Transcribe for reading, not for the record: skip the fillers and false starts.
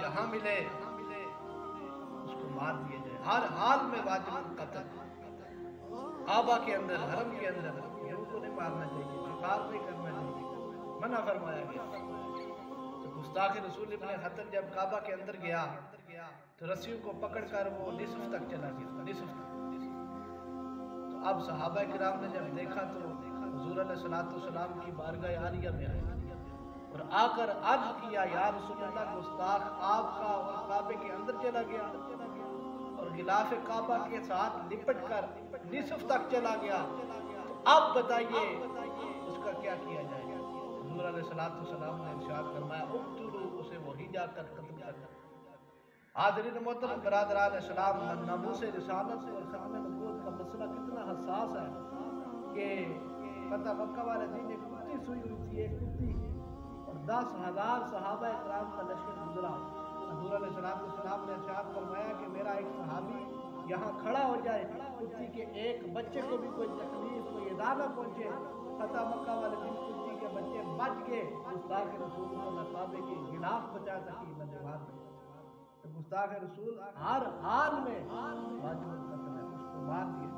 جہاں ملے اس کو مار دیا جائے، ہر حال میں واجب القتل۔ کعبہ کے اندر، حرم کے اندر یوں کو نہیں مارنا چاہیے، شکار نہیں کرنا چاہیے، منع فرمایا گیا۔ تو گستاخ رسول ابن خطل جب کعبہ کے اندر گیا تو رسیوں کو پکڑ کر وہ نصف تک چلا گیا، نصف تک۔ تو اب صحابہ کرام نے جب دیکھا تو حضور علیہ السلام کی بارگاہ عالیہ میں آئے اور آ کر عرض کیا، یا رسول اللہ، گستاخ آپ کا اور کعبے کے اندر چلا گیا اور غلاف کعبہ کے ساتھ لپٹ کر نصف تک چلا گیا، تو اب بتائیے اس کا کیا کیا جائے؟ حضور علیہ السلام نے ارشاد فرمایا، اقتلوا، اسے وہی جا کر قتل کرنا۔ حاضرین محترم برادران اسلام، ناموس رسالت اور ختم نبوت کا مسئلہ کتنا حساس ہے کہ فتح مکہ والے دن ایک کتی سوئی ہوئی تھی، ایک کتی، اور 10,000 صحابہ اکرام کا لشکر گزرا۔ حضور علیہ السلام نے ارشاد فرمایا کہ میرا ایک صحابی یہاں کھڑا ہو جائے، کتی کے ایک بچے کو بھی کوئی تکلیف، کوئی اذا نہ پہنچے۔ فتح مکہ والے دن کتی کے بچے بچ کے گستاخ رسول کو نہ کعبے کے غلاف بچا سکی نہ دیوار بچا۔ تو گستاخ رسول ہر حال میں واجب القتل ہے، اس کو مار دیا۔